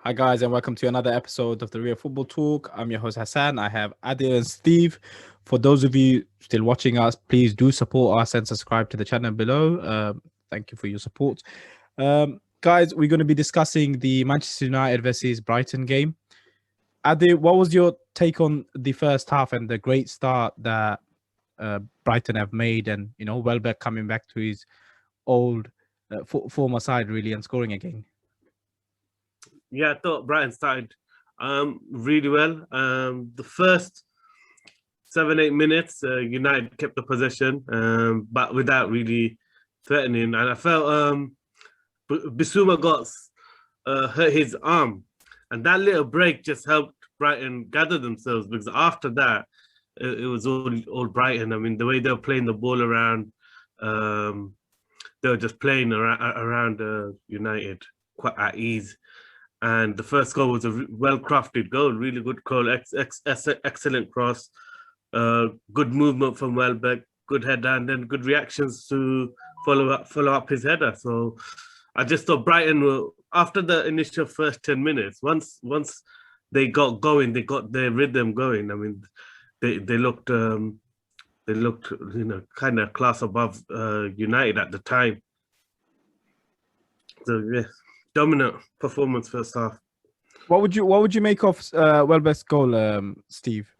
Hi guys, and welcome to another episode of the Real Football Talk. I'm your host Hassan. I have Adil and Steve. For those of you still watching us, please do support us and subscribe to the channel below. Thank you for your support. Guys, we're going to be discussing the Manchester United versus Brighton game. Adil, what was your take on the first half and the great start that Brighton have made, and Welbeck coming back to his old former side really and scoring again? Yeah, I thought Brighton started really well. The first 7-8 minutes, United kept the possession, but without really threatening. And I felt Bissouma got hurt his arm, and that little break just helped Brighton gather themselves, because after that, it was all Brighton. I mean, the way they were playing the ball around, they were just playing around United quite at ease. And the first goal was a well-crafted goal, really good goal, excellent cross, good movement from Welbeck, good header, and then good reactions to follow up his header. So I just thought Brighton were, after the initial first 10 minutes, once they got going, they got their rhythm going. I mean, they looked kind of class above United at the time. So yeah. Dominant performance first half. What would you make of Welbeck's goal, Steve?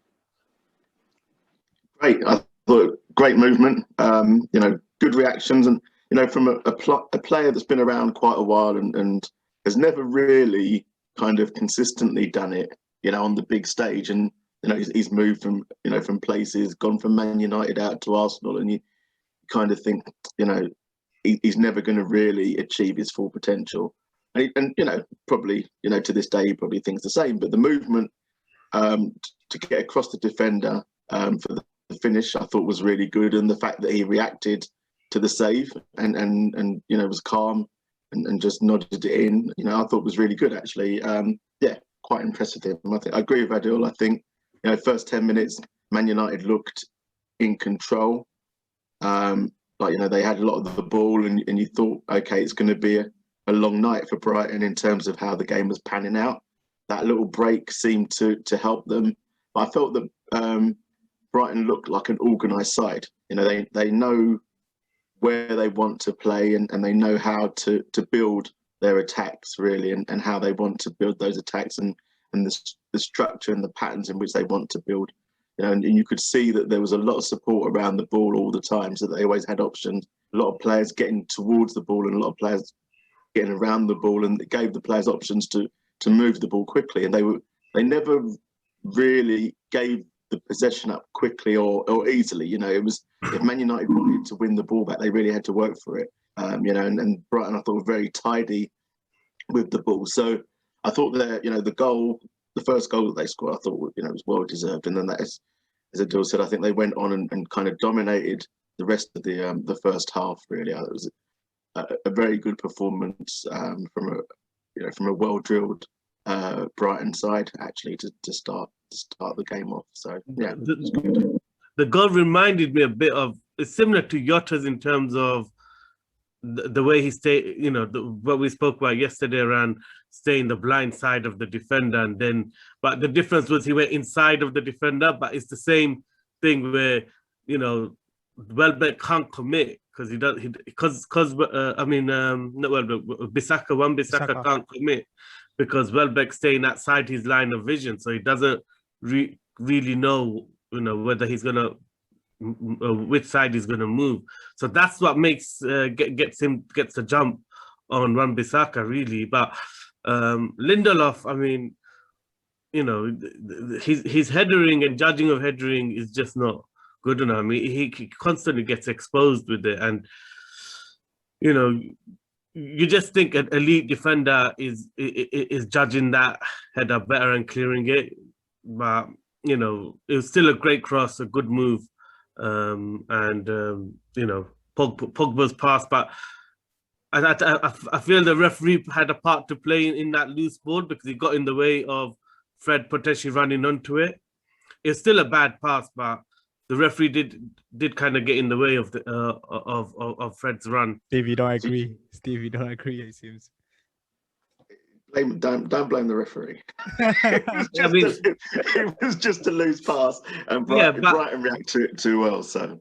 Great, I thought great movement. Good reactions, and from a player that's been around quite a while and has never really kind of consistently done it, on the big stage. And he's moved from places, gone from Man United out to Arsenal, and you kind of think he's never going to really achieve his full potential. And probably to this day he probably thinks the same. But the movement to get across the defender for the finish, I thought was really good, and the fact that he reacted to the save and was calm and just nodded it in, I thought was really good actually. Quite impressive him. I agree with Adil. I think first 10 minutes Man United looked in control. They had a lot of the ball, and you thought, okay, it's going to be a long night for Brighton in terms of how the game was panning out. That little break seemed to help them. I felt that Brighton looked like an organised side. They know where they want to play, and they know how to build their attacks really, and how they want to build those attacks, and the structure and the patterns in which they want to build. And you could see that there was a lot of support around the ball all the time, so they always had options. A lot of players getting towards the ball, and a lot of players getting around the ball, and it gave the players options to move the ball quickly. And they never really gave the possession up quickly or easily. It was, if Man United wanted to win the ball back, they really had to work for it. And Brighton, I thought, were very tidy with the ball. So I thought that the first goal that they scored, I thought was well deserved. And then that is, as Adil said, I think they went on and kind of dominated the rest of the first half. Really, it was a very good performance from a well-drilled Brighton side actually to start the game off. So yeah, it was good. The goal reminded me a bit of, it's similar to Yotta's in terms of the way he stayed. What we spoke about yesterday around staying the blind side of the defender, but the difference was he went inside of the defender. But it's the same thing where Welbeck can't commit. Because not Welbeck, Bissaka can't commit because Welbeck's staying outside his line of vision, so he doesn't really know, whether he's gonna, which side he's gonna move. So that's what makes gets the jump on Wan-Bissaka really. But Lindelof, his headering and judging of headering is just not good enough. I mean, he constantly gets exposed with it, and you just think an elite defender is judging that header better and clearing it. But it was still a great cross, a good move, and Pogba's pass. But I feel the referee had a part to play in that loose ball, because he got in the way of Fred potentially running onto it. It's still a bad pass, but the referee did kind of get in the way of the of Fred's run. Steve, you don't agree? It seems. Don't blame the referee. It was just a loose pass, and Brighton reacted to it too well. So,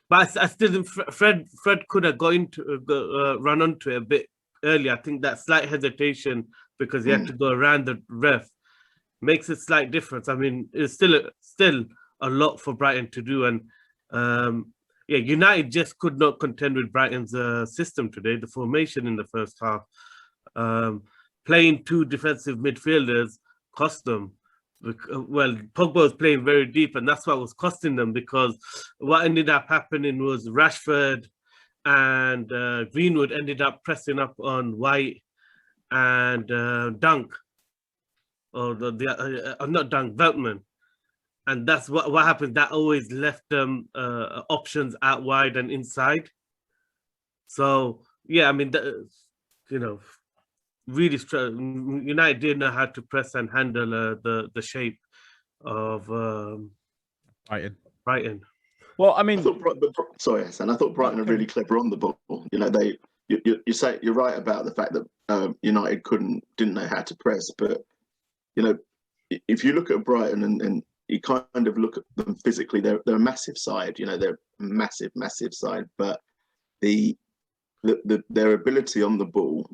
but I still think Fred could have got into run onto it a bit earlier. I think that slight hesitation because he had to go around the ref makes a slight difference. I mean, it's still a lot for Brighton to do, and United just could not contend with Brighton's system today. The formation in the first half, playing two defensive midfielders cost them. Well, Pogba was playing very deep, and that's what was costing them, because what ended up happening was Rashford and Greenwood ended up pressing up on White and Dunk, or not Dunk, Veltman. And that's what happened. That always left them options out wide and inside. So, yeah, I mean, really, United didn't know how to press and handle the shape of Brighton. Well, I mean, sorry, Hassan. I thought Brighton are really clever on the ball. You know, you say you're right about the fact that United didn't know how to press, but you know, if you look at Brighton and you kind of look at them physically, they're a massive side. You know, they're a massive side, but their ability on the ball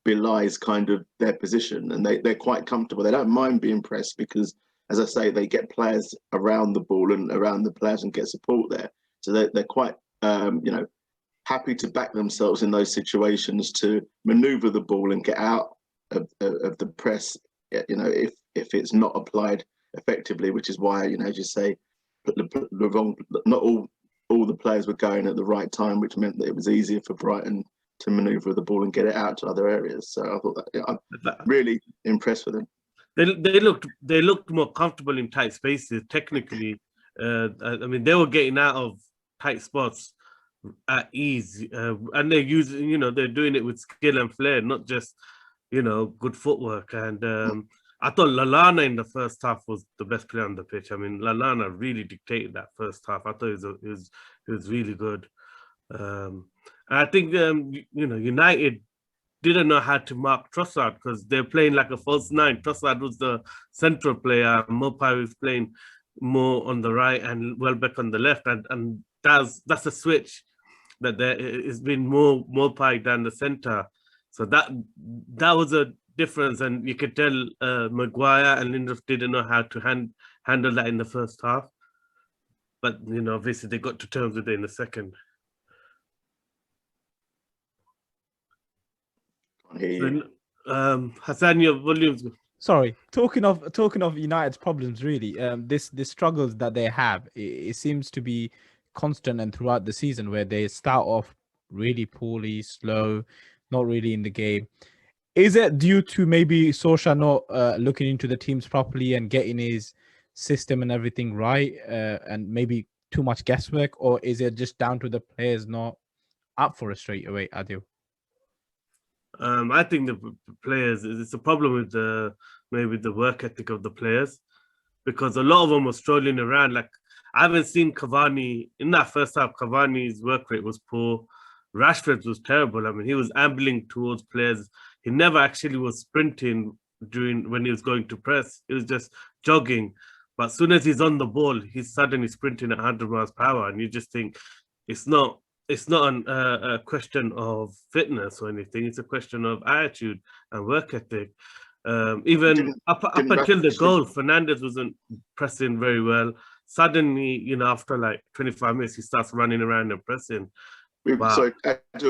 belies kind of their position, and they're quite comfortable. They don't mind being pressed because, as I say, they get players around the ball and around the players and get support there. So they're quite happy to back themselves in those situations to manoeuvre the ball and get out of the press. You know, if it's not applied effectively, which is why, you know, as you say, not all the players were going at the right time, which meant that it was easier for Brighton to manoeuvre the ball and get it out to other areas. So I thought that I'm really impressed with them. They looked more comfortable in tight spaces technically. I mean, they were getting out of tight spots at ease, and they're using, you know, they're doing it with skill and flair, not just, you know, good footwork. And I thought Lallana in the first half was the best player on the pitch. I mean, Lallana really dictated that first half. I thought he was really good. I think you know, United didn't know how to mark Trossard because they're playing like a false nine. Trossard was the central player. Mopai was playing more on the right and Welbeck on the left, and that's a switch that there has been more Mopai than the center. So that was a difference, and you could tell Maguire and Lindelof didn't know how to handle that in the first half. But you know, obviously they got to terms with it in the second. So, Hassan, your volumes. Sorry, talking of United's problems, really, this struggles that they have, it seems to be constant and throughout the season, where they start off really poorly, slow, not really in the game. Is it due to maybe Solskjaer not looking into the teams properly and getting his system and everything right, and maybe too much guesswork, or is it just down to the players not up for it straight away, Adil? I think the players, it's a problem with maybe the work ethic of the players, because a lot of them were strolling around. Like, I haven't seen Cavani in that first half. Cavani's work rate was poor. Rashford's was terrible. I mean, he was ambling towards players. He never actually was sprinting when he was going to press. He was just jogging. But as soon as he's on the ball, he's suddenly sprinting at 100 miles per hour, and you just think it's not a question of fitness or anything. It's a question of attitude and work ethic. Even up until the goal, Fernandes wasn't pressing very well. Suddenly, you know, after like 25 minutes, he starts running around and pressing. So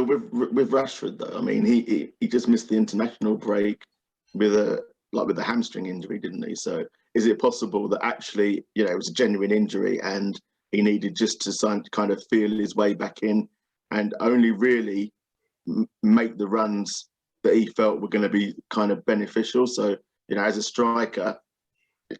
with Rashford though, I mean, he just missed the international break with a hamstring injury, didn't he? So is it possible that actually, you know, it was a genuine injury and he needed just to kind of feel his way back in and only really make the runs that he felt were going to be kind of beneficial? So, you know, as a striker,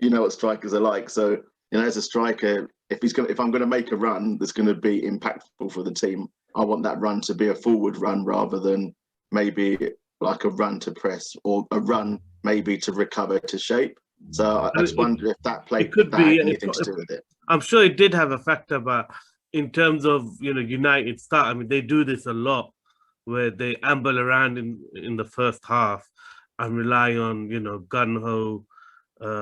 you know what strikers are like. So, you know, as a striker, if I'm going to make a run that's going to be impactful for the team, I want that run to be a forward run rather than maybe like a run to press or a run maybe to recover to shape. So I just wonder if that had anything to do with it. I'm sure it did have a factor, but in terms of, you know, United start, I mean, they do this a lot where they amble around in the first half. and rely on, gun ho,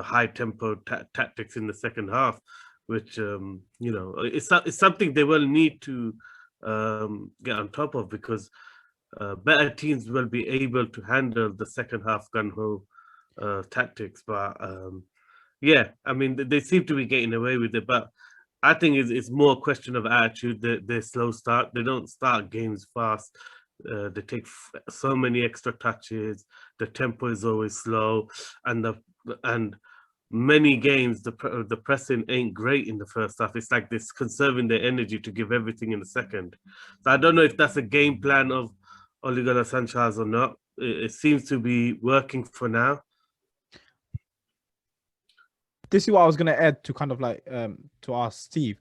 high tempo tactics in the second half, which it's something they will need to get on top of, because better teams will be able to handle the second half gun ho tactics. But yeah, I mean, they seem to be getting away with it, but I think it's more a question of attitude. They slow start. They don't start games fast. They take so many extra touches. The tempo is always slow, and many games the pressing ain't great in the first half. It's like they're conserving their energy to give everything in the second. So I don't know if that's a game plan of Ole Gunnar Sanchez or not. It seems to be working for now. This is what I was gonna add to kind of like to ask Steve.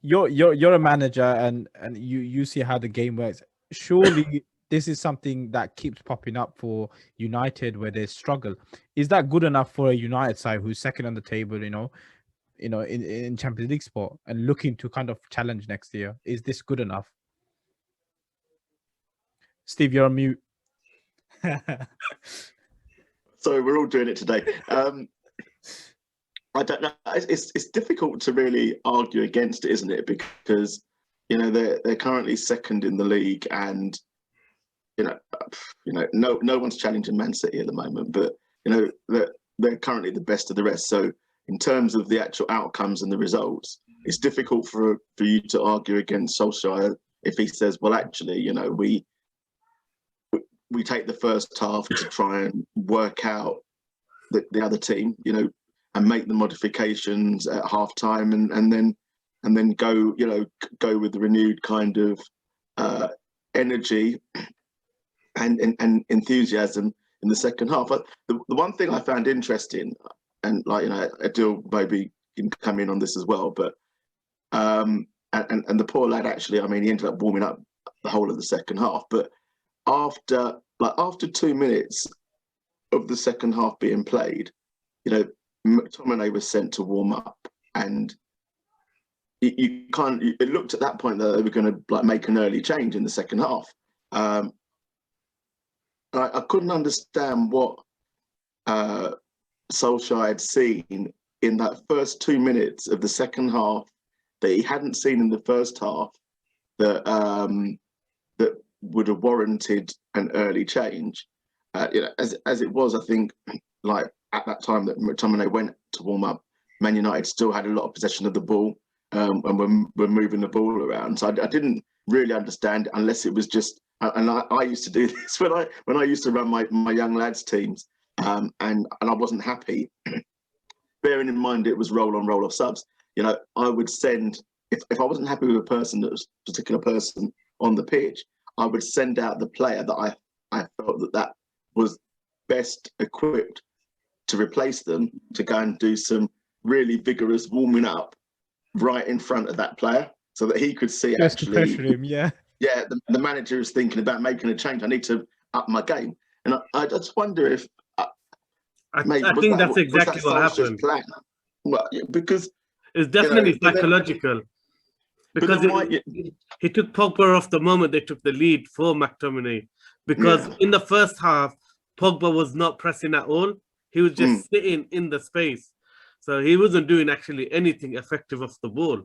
You're a manager and you see how the game works. Surely this is something that keeps popping up for United where they struggle. Is that good enough for a United side who's second on the table, in Champions League sport and looking to kind of challenge next year? Is this good enough? Steve, you're on mute. Sorry, we're all doing it today. I don't know. It's difficult to really argue against it, isn't it? Because they're currently second in the league, and no one's challenging Man City at the moment. But they're currently the best of the rest. So in terms of the actual outcomes and the results, it's difficult for you to argue against Solskjaer if he says, well, actually, we take the first half to try and work out the other team, and make the modifications at half time, and then go with the renewed kind of energy and enthusiasm in the second half. But the one thing I found interesting, and Adil maybe can come in on this as well, but and the poor lad, actually, I mean, he ended up warming up the whole of the second half, but after 2 minutes of the second half being played, McTominay was sent to warm up, and it looked at that point that they were going to make an early change in the second half. I couldn't understand what Solskjaer had seen in that first 2 minutes of the second half that he hadn't seen in the first half that would have warranted an early change. As it was, I think, like at that time that McTominay went to warm up, Man United still had a lot of possession of the ball, and we're moving the ball around. So I didn't really understand, unless it was just. And I used to do this when I used to run my young lads teams, and I wasn't happy. Bearing in mind it was roll on, roll off subs. I would send, if I wasn't happy with a particular person on the pitch, I would send out the player that I felt that was best equipped to replace them, to go and do some really vigorous warming up right in front of that player, so that he could see just to pressure him. Yeah, the manager is thinking about making a change. I need to up my game, and I just wonder if I think that's exactly what happened. Plan? Well, because it's definitely psychological. Because he took Pogba off the moment they took the lead for McTominay. Because in the first half, Pogba was not pressing at all. He was just sitting in the space. So he wasn't doing actually anything effective off the ball.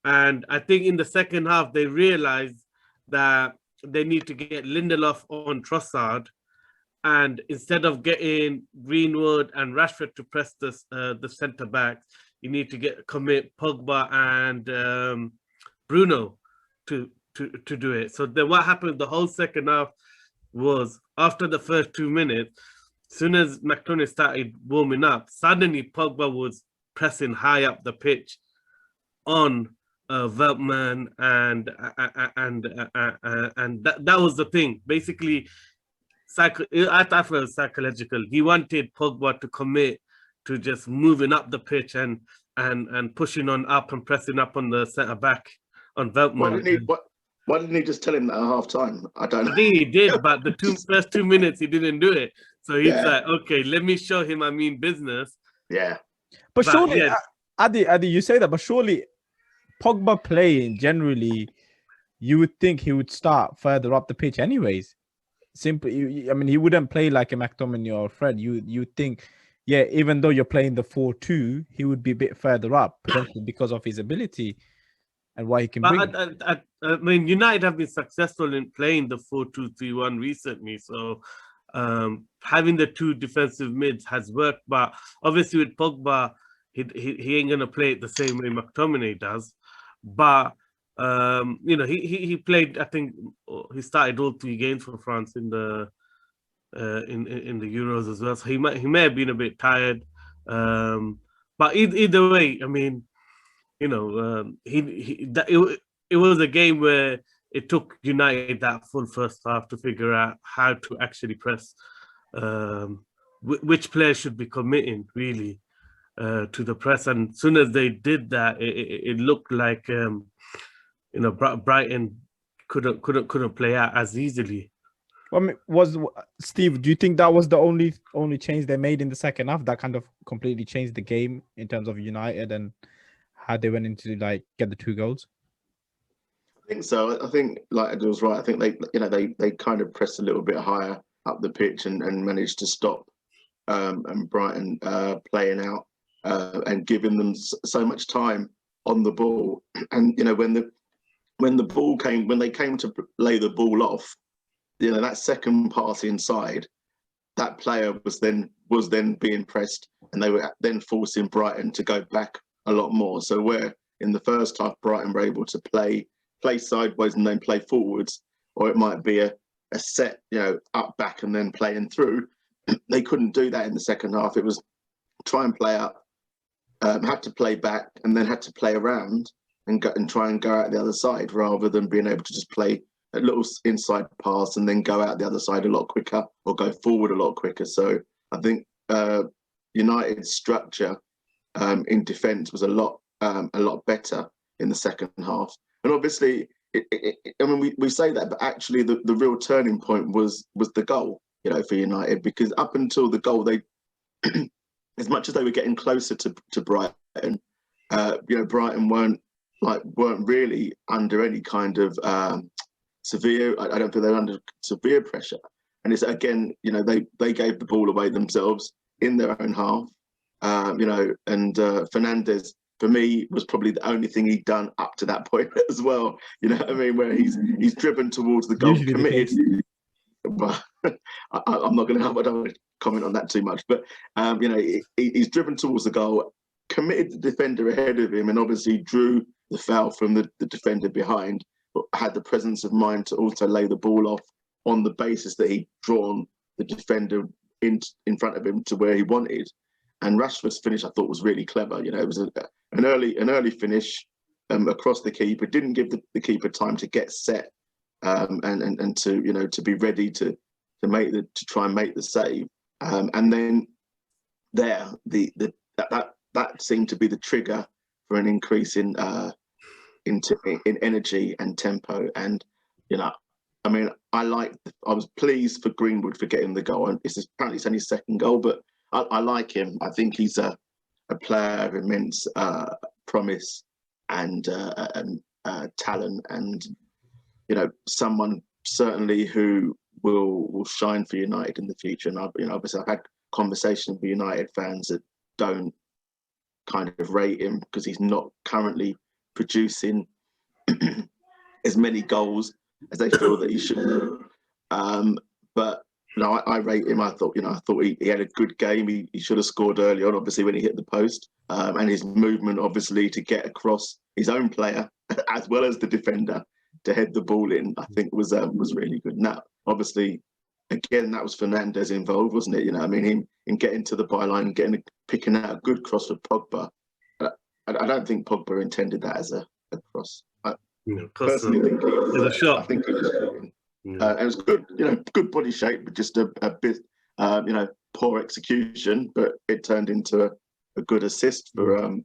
And I think in the second half, they realized that they need to get Lindelof on Trossard. And instead of getting Greenwood and Rashford to press the centre back, you need to commit Pogba and Bruno to do it. So then what happened the whole second half was, after the first 2 minutes, as soon as McTominay started warming up, suddenly Pogba was pressing high up the pitch on Veltman, and that was the thing. Basically, I thought it was psychological. He wanted Pogba to commit to just moving up the pitch and pushing on up and pressing up on the centre back on Veltman. Why didn't he just tell him that at half time? I don't know. I think he did, but the first 2 minutes he didn't do it. So he's like, okay, let me show him I mean business. Yeah. But surely, Adi, you say that, but surely Pogba playing generally, you would think he would start further up the pitch anyways. simply, I mean, he wouldn't play like a McTominay or Fred. You think, yeah, even though you're playing the 4-2, he would be a bit further up potentially because of his ability and what he can bring. But I mean, United have been successful in playing the 4-2-3-1 recently. So having the two defensive mids has worked. But obviously with Pogba, he ain't gonna play it the same way McTominay does. But you know, he played. I think he started all 3 games for France in the Euros as well. So he may have been a bit tired. But either way, I mean, you know, it was a game where it took United that full first half to figure out how to actually press, which players should be committing really to the press. And as soon as they did that, it looked like you know, Brighton couldn't play out as easily. I mean, Steve, do you think that was the only change they made in the second half that kind of completely changed the game in terms of United and how they went into like get the 2 goals? I think so. I think like Adil was right. I think they kind of pressed a little bit higher up the pitch and managed to stop and Brighton playing out and giving them so much time on the ball. And you know, when they came to lay the ball off, you know, that second pass inside, that player was then being pressed, and they were then forcing Brighton to go back a lot more. So where in the first half Brighton were able to play sideways and then play forwards, or it might be a set, you know, up back and then playing through, they couldn't do that in the second half. It was try and play up, had to play back, and then had to play around and try and go out the other side, rather than being able to just play a little inside pass and then go out the other side a lot quicker or go forward a lot quicker. So I think United's structure in defence was a lot better in the second half. And obviously, I mean, we say that, but actually the real turning point was the goal, you know, for United, because up until the goal, they, as much as they were getting closer to Brighton, you know, Brighton weren't really under any kind of severe. I don't think they were under severe pressure. And it's again, you know, they gave the ball away themselves in their own half, you know, and Fernandes, for me, was probably the only thing he'd done up to that point as well. You know what I mean? Where he's driven towards the goal, usually committed. But I'm not going to. I don't want to comment on that too much. But you know, he's driven towards the goal, committed the defender ahead of him, and obviously drew the foul from the defender behind. But had the presence of mind to also lay the ball off on the basis that he'd drawn the defender in front of him to where he wanted. And Rashford's finish, I thought, was really clever. You know, it was an early finish across the keeper. Didn't give the keeper time to get set and to, you know, to be ready to try and make the save. And then that seemed to be the trigger for an increase in energy and tempo. And you know, I mean, I was pleased for Greenwood for getting the goal. And apparently it's only his second goal, but I like him. I think he's a player of immense promise and talent, and you know, someone certainly who will shine for United in the future. And obviously I've had conversations with United fans that don't kind of rate him because he's not currently producing as many goals as they feel that he should. But no, I rate him. I thought he had a good game. He should have scored early on, obviously, when he hit the post. And his movement, obviously, to get across his own player as well as the defender to head the ball in, I think was really good. Now, obviously, again, that was Fernandes involved, wasn't it? You know, I mean, him in getting to the byline, picking out a good cross for Pogba. I don't think Pogba intended that as a cross. I personally think it was a shot. I think it was. It was good, you know, good body shape, but just a bit, you know, poor execution. But it turned into a good assist for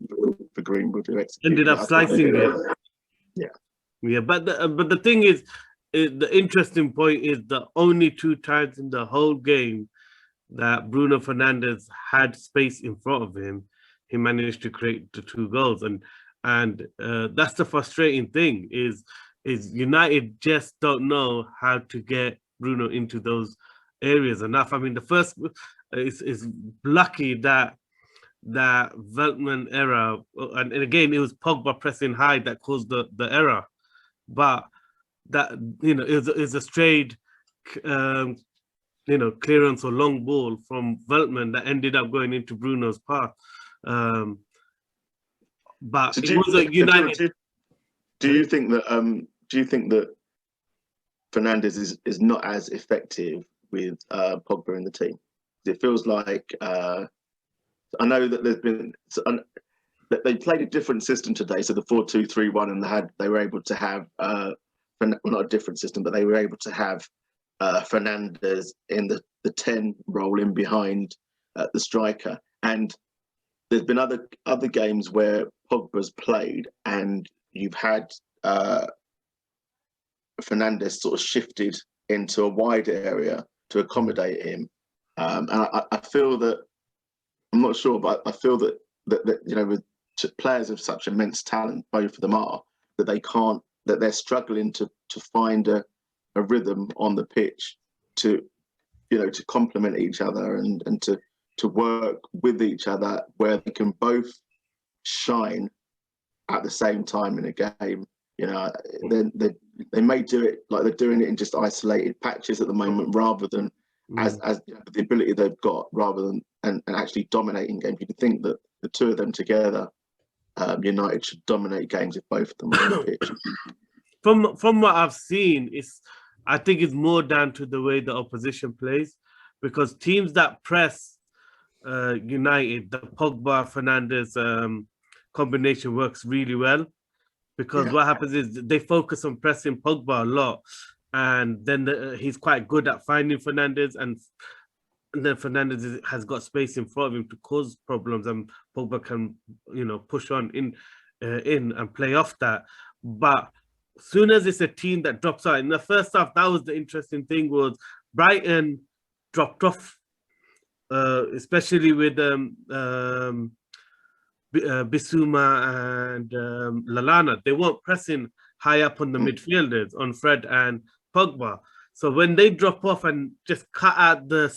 Greenwood, who ended up slicing it. Yeah. But the thing is, the interesting point is the only 2 times in the whole game that Bruno Fernandes had space in front of him, he managed to create the 2 goals, and that's the frustrating thing is United just don't know how to get Bruno into those areas enough. I mean, the first is lucky that Veltman error, and again, it was Pogba pressing high that caused the error, but that, you know, is a straight, you know, clearance or long ball from Veltman that ended up going into Bruno's path. But So it was a United. Do you think that Fernandes is not as effective with Pogba in the team? It feels like I know that there's been that they played a different system today, so the 4-2-3-1, and they were able to have well, not a different system, but they were able to have Fernandes in the 10 role in behind the striker. And there's been other games where Pogba's played, and you've had Fernandes sort of shifted into a wide area to accommodate him. And I feel that, I'm not sure, but I feel that you know, with players of such immense talent, both of them are, that they're struggling to find a rhythm on the pitch to, you know, to complement each other and to work with each other, where they can both shine at the same time in a game. You know, they may do it like they're doing it in just isolated patches at the moment, rather than as you know, the ability they've got, rather than and actually dominating games. You'd think that the two of them together, United should dominate games if both of them are on the pitch. From what I've seen, I think it's more down to the way the opposition plays, because teams that press United, the Pogba Fernandes combination works really well, because what happens is they focus on pressing Pogba a lot, and then he's quite good at finding Fernandes, and then Fernandes has got space in front of him to cause problems, and Pogba can, you know, push on in and play off that. But as soon as it's a team that drops out in the first half, that was the interesting thing, was Brighton dropped off, especially with Bissouma and Lallana. They weren't pressing high up on the midfielders, on Fred and Pogba. So when they drop off and just cut out the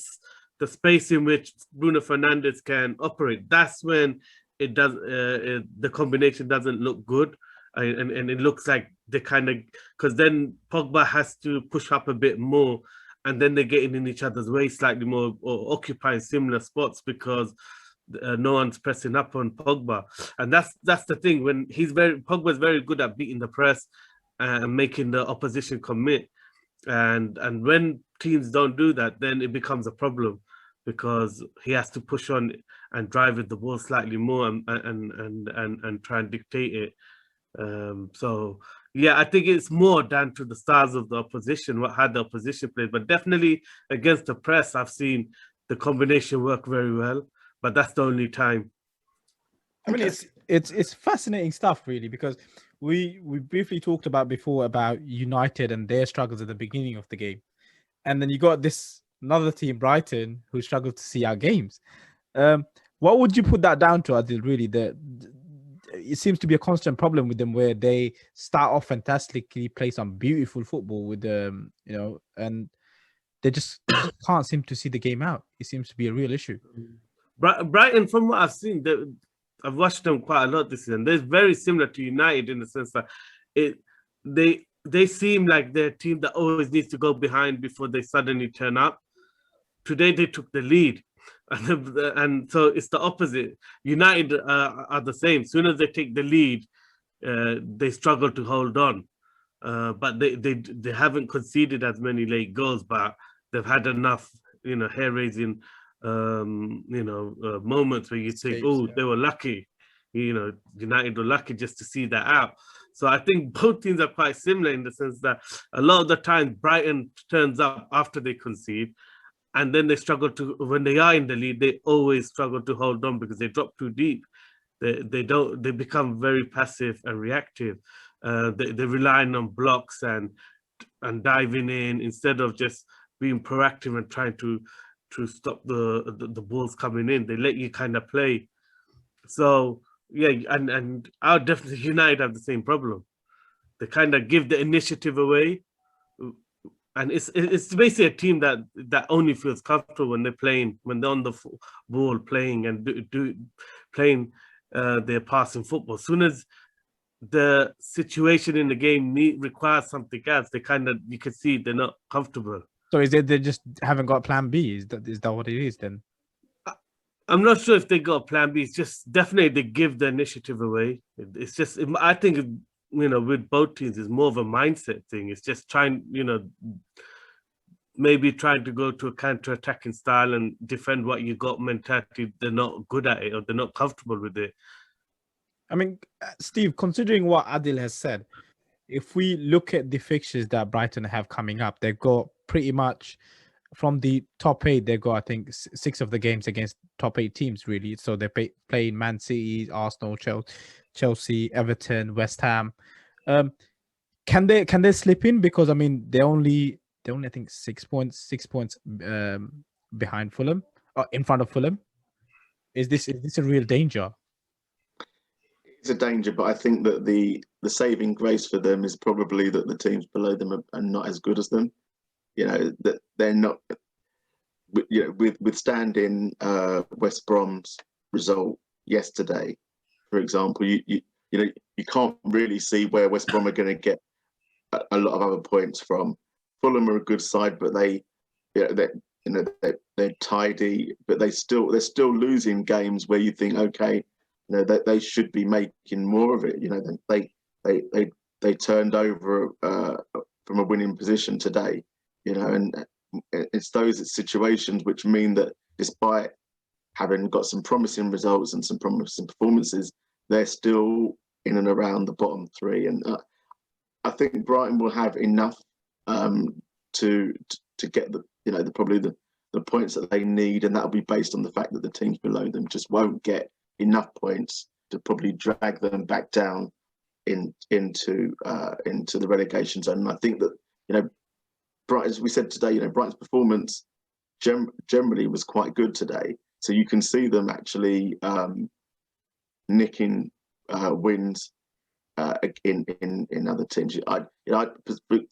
space in which Bruno Fernandes can operate, that's when it does the combination doesn't look good, and it looks like they kind of, because then Pogba has to push up a bit more, and then they're getting in each other's way slightly more, or occupying similar spots, because no one's pressing up on Pogba. And that's the thing, when Pogba's very good at beating the press and making the opposition commit, and when teams don't do that, then it becomes a problem, because he has to push on and drive with the ball slightly more and try and dictate it. So yeah, I think it's more down to the styles of the opposition, how the opposition plays. But definitely against the press, I've seen the combination work very well, but that's the only time. I mean, it's fascinating stuff, really, because we briefly talked about before about United and their struggles at the beginning of the game, and then you got another team, Brighton, who struggled to see our games. What would you put that down to, Adil? Really, it seems to be a constant problem with them, where they start off fantastically, play some beautiful football with you know, and they just can't seem to see the game out. It seems to be a real issue. Brighton, from what I've seen, I've watched them quite a lot this season. They're very similar to United in the sense that they seem like they're a team that always needs to go behind before they suddenly turn up. Today they took the lead, and so it's the opposite. United are the same. As soon as they take the lead, they struggle to hold on. But they haven't conceded as many late goals, but they've had enough, you know, hair-raising, you know, moments where you think, oh, they were lucky. You know, United were lucky just to see that out. So I think both teams are quite similar in the sense that a lot of the time Brighton turns up after they concede, and then they struggle to, when they are in the lead, they always struggle to hold on because they drop too deep. They become very passive and reactive. They're relying on blocks and diving in instead of just being proactive and trying to stop the balls coming in. They let you kind of play. So yeah, and our definitely United have the same problem. They kind of give the initiative away and it's basically a team that only feels comfortable when they're playing, when they're on the ball playing and playing their passing football. As soon as the situation in the game requires something else, they kind of, you can see they're not comfortable. So is it they just haven't got plan B? Is that what it is then? I'm not sure if they got a plan B. It's just definitely they give the initiative away. It's just, I think, you know, with both teams, it's more of a mindset thing. It's just trying, you know, maybe trying to go to a counter-attacking style and defend what you got mentality. They're not good at it, or they're not comfortable with it. I mean, Steve, considering what Adil has said, if we look at the fixtures that Brighton have coming up, they've got pretty much from the top 8, they've got, I think, 6 of the games against top 8 teams, really. So they're playing Man City, Arsenal, Chelsea, Everton, West Ham. Can they slip in? Because I mean, they're only I think 6 points behind Fulham, in front of Fulham. Is this a real danger? It's a danger, but I think that the saving grace for them is probably that the teams below them are not as good as them. You know, that they're not. You know, withstanding West Brom's result yesterday, for example, you know, you can't really see where West Brom are going to get a lot of other points from. Fulham are a good side, but they're tidy, but they're still losing games where you think, okay, you know, that they should be making more of it. You know, they turned over from a winning position today. You know, and it's those situations which mean that despite having got some promising results and some promising performances, they're still in and around the bottom 3. And I think Brighton will have enough to get probably the points that they need, and that'll be based on the fact that the teams below them just won't get enough points to probably drag them back down into the relegation zone. And I think that, you know, Brighton, as we said today, you know, Brighton's performance generally was quite good today. So you can see them actually nicking wins in other teams. For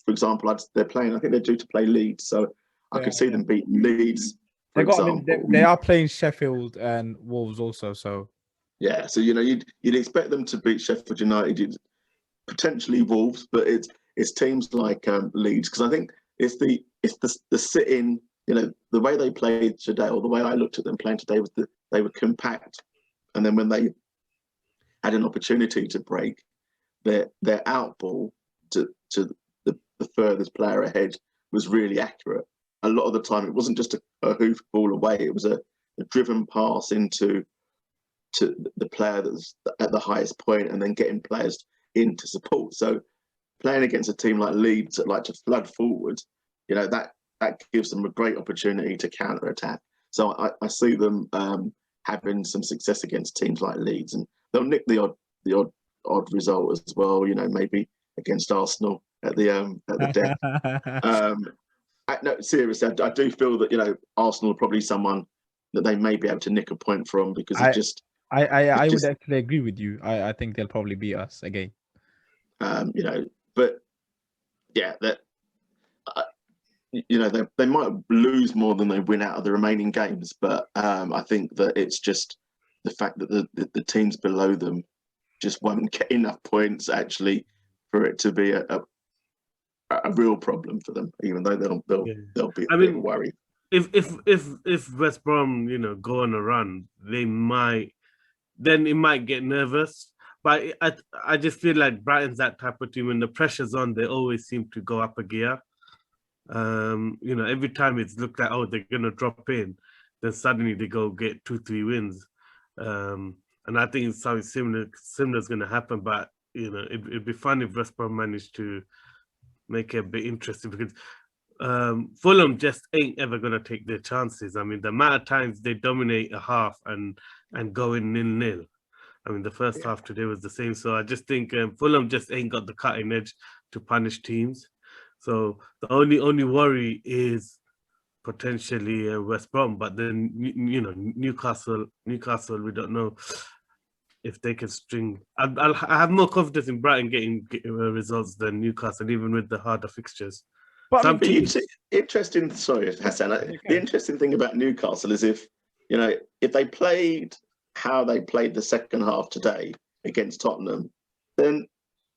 example, they're playing. I think they're due to play Leeds, so I could see them beating Leeds. They are playing Sheffield and Wolves also. So yeah, so you know, you'd expect them to beat Sheffield United, potentially Wolves, but it's teams like Leeds, because I think it's the sit-in. You know, the way they played today, or the way I looked at them playing today, was that they were compact, and then when they had an opportunity to break, their outball to the furthest player ahead was really accurate. A lot of the time, it wasn't just a hoof ball away; it was a driven pass into the player that's at the highest point, and then getting players in to support. So, playing against a team like Leeds that like to flood forward, you know, that gives them a great opportunity to counter attack. So I see them having some success against teams like Leeds, and they'll nick the odd result as well. You know, maybe against Arsenal at the death. No, seriously, I do feel that, you know, Arsenal are probably someone that they may be able to nick a point from, because I would actually agree with you. I think they'll probably beat us again. You know, but yeah, that you know, they might lose more than they win out of the remaining games, but I think that it's just the fact that the teams below them just won't get enough points actually for it to be a real problem for them, even though they'll be a bit worried. If West Brom, you know, go on a run, it might get nervous. But I just feel like Brighton's that type of team. When the pressure's on, they always seem to go up a gear. You know, every time it's looked like, oh, they're gonna drop in, then suddenly they go get 2-3 wins. And I think something similar is gonna happen. But you know, it'd be fun if West Brom managed to make it a bit interesting, because Fulham just ain't ever gonna take their chances. I mean, the amount of times they dominate a half and go in 0-0. I mean, the first half today was the same. So I just think Fulham just ain't got the cutting edge to punish teams. So the only worry is potentially West Brom, but then, you know, Newcastle, we don't know if they can string. I have more confidence in Brighton getting results than Newcastle, even with the harder fixtures. But I some mean, teams. Interesting. Sorry, Hassan. Okay. The interesting thing about Newcastle is if they played how they played the second half today against Tottenham, then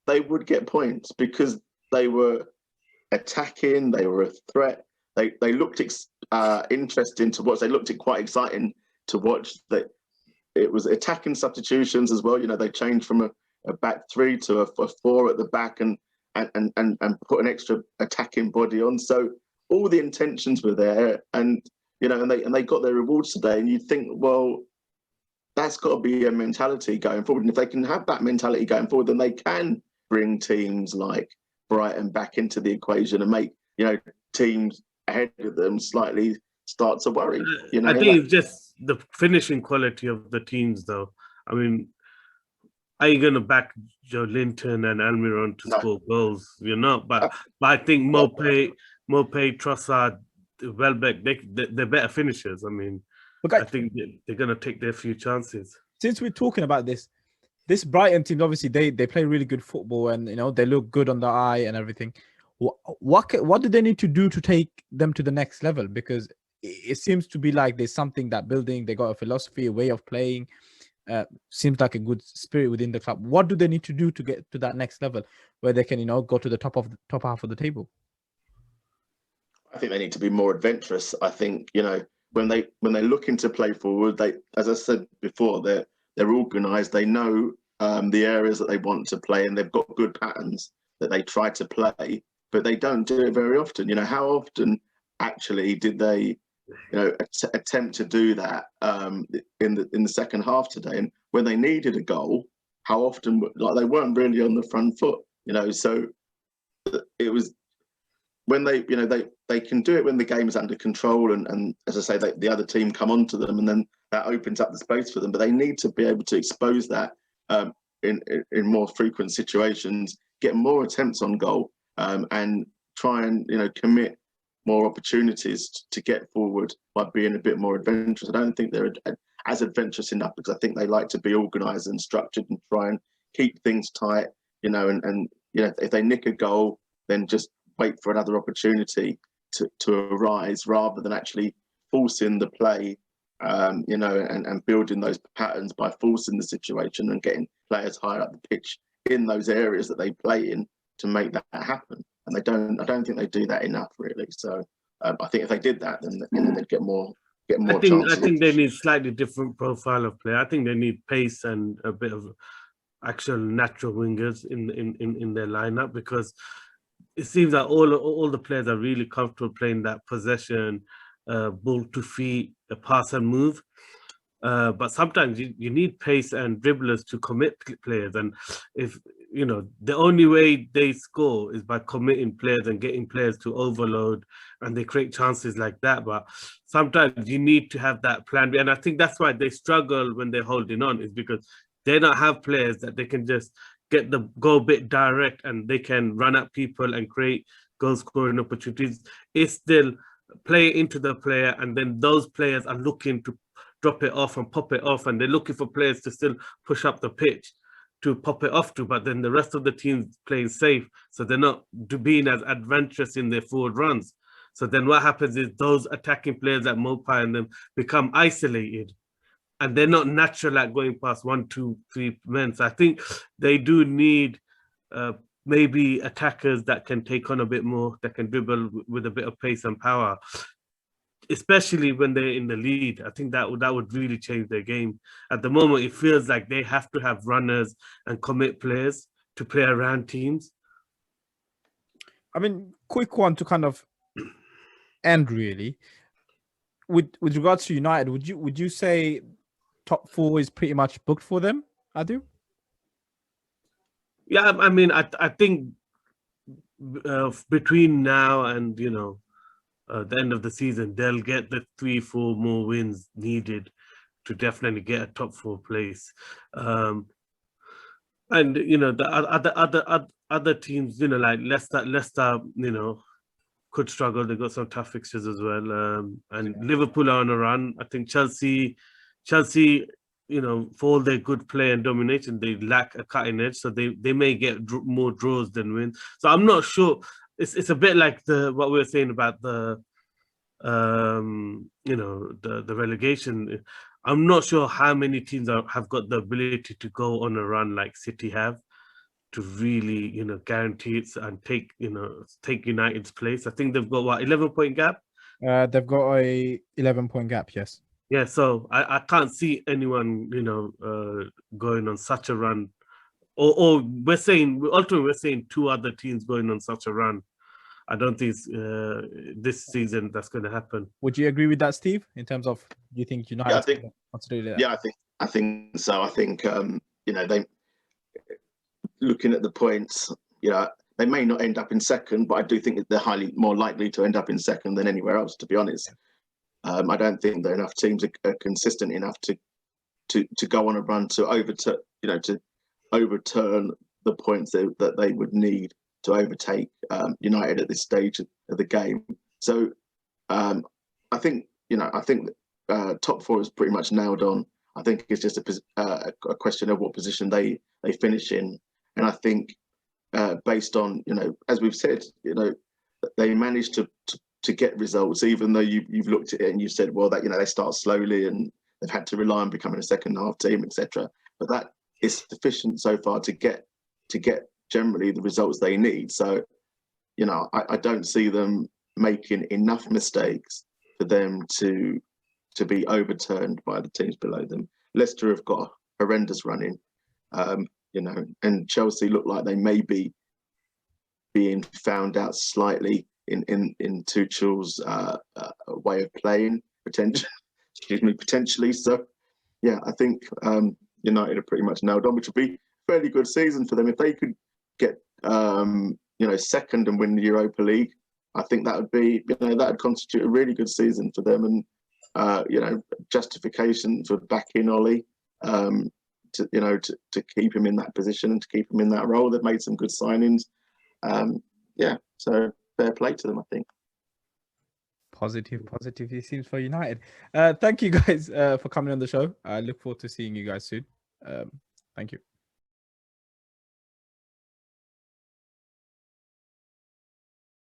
they would get points because they were attacking. They were a threat. They looked interesting to watch. They looked quite exciting to watch. That it was attacking substitutions as well. They changed from a back three to a four at the back and put an extra attacking body on. So all the intentions were there, and they got their rewards today. And you think, well, that's got to be a mentality going forward. And if they can have that mentality going forward, then they can bring teams like Brighton back into the equation and make teams ahead of them slightly start to worry. I think it's just the finishing quality of the teams, though. I mean, are you going to back Joe Linton and Almiron to score goals? You're not. But I think Mopé, Trossard, Welbeck, they're better finishers. I mean, I think they're going to take their few chances. Since we're talking about this Brighton team, obviously they play really good football and they look good on the eye and everything. What do they need to do to take them to the next level? Because it seems to be like there's something that building. They got a philosophy, a way of playing. Seems like a good spirit within the club. What do they need to do to get to that next level where they can go to the top half of the table? I think they need to be more adventurous. I think when they're looking to play forward, they, as I said before, they're organised. They know the areas that they want to play, and they've got good patterns that they try to play, but they don't do it very often. How often actually did they attempt to do that in the second half today? And when they needed a goal, how often they weren't really on the front foot. So it was when they can do it when the game is under control, and as I say, the other team come onto them, and then that opens up the space for them. But they need to be able to expose that in more frequent situations, get more attempts on goal, and try and commit more opportunities to get forward by being a bit more adventurous. I don't think they're as adventurous enough, because I think they like to be organised and structured and try and keep things tight. And if they nick a goal, then just wait for another opportunity to arise, rather than actually forcing the play, and building those patterns by forcing the situation and getting players higher up the pitch in those areas that they play in to make that happen. And I don't think they do that enough, really. So I think if they did that, then they'd get more chances. I think they need slightly different profile of play. I think they need pace and a bit of actual natural wingers in their lineup, because it seems that all the players are really comfortable playing that possession, ball to feet, pass and move. But sometimes you need pace and dribblers to commit players. And if the only way they score is by committing players and getting players to overload, and they create chances like that. But sometimes you need to have that plan B. And I think that's why they struggle when they're holding on, is because they don't have players that they can just go a bit direct, and they can run at people and create goal scoring opportunities. It's still play into the player, and then those players are looking to drop it off and pop it off, and they're looking for players to still push up the pitch to pop it off to. But then the rest of the team's playing safe, so they're not being as adventurous in their forward runs. So then what happens is those attacking players like Mopai and them become isolated, and they're not natural at going past 1, 2, 3 men. So I think they do need maybe attackers that can take on a bit more, that can dribble with a bit of pace and power, especially when they're in the lead. I think that would really change their game. At the moment, it feels like they have to have runners and commit players to play around teams. I mean, quick one to kind of end, really. With regards to United, would you say top 4 is pretty much booked for them, Adu? Yeah, I mean, I think between now and the end of the season, they'll get the 3-4 more wins needed to definitely get a top 4 place. And the other teams, like Leicester, could struggle. They got some tough fixtures as well. And Liverpool are on a run. I think Chelsea, for all their good play and domination, they lack a cutting edge, so they may get more draws than wins. So I'm not sure. it's a bit like what we were saying about the the relegation. I'm not sure how many teams have got the ability to go on a run like City have, to really guarantee it and take United's place. I think they've got 11-point gap. They've got a 11-point gap. Yes. Yeah, so I can't see anyone going on such a run, or we're saying two other teams going on such a run. I don't think this season that's going to happen. Would you agree with that, Steve? In terms of, do you think United? Yeah, I think. Want to do that? Yeah, I think so. I think they, looking at the points, they may not end up in second, but I do think that they're highly more likely to end up in second than anywhere else, to be honest. I don't think that enough teams are consistent enough to go on a run to overturn the points that they would need to overtake United at this stage of the game. So I think top four is pretty much nailed on. I think it's just a question of what position they finish in, and I think based on as we've said, they managed to get results, even though you've looked at it and you said, well, that they start slowly and they've had to rely on becoming a second half team, etc. But that is sufficient so far to get generally the results they need. So, I don't see them making enough mistakes for them to be overturned by the teams below them. Leicester have got a horrendous running, and Chelsea look like they may be being found out slightly in Tuchel's way of playing, potentially. So, yeah, I think United are pretty much nailed on, which would be a fairly good season for them if they could get second and win the Europa League. I think that would be that would constitute a really good season for them, and justification for backing Ollie to keep him in that position and to keep him in that role. They've made some good signings. So fair play to them, I think. Positive it seems for United. Thank you guys for coming on the show. I look forward to seeing you guys soon. Thank you.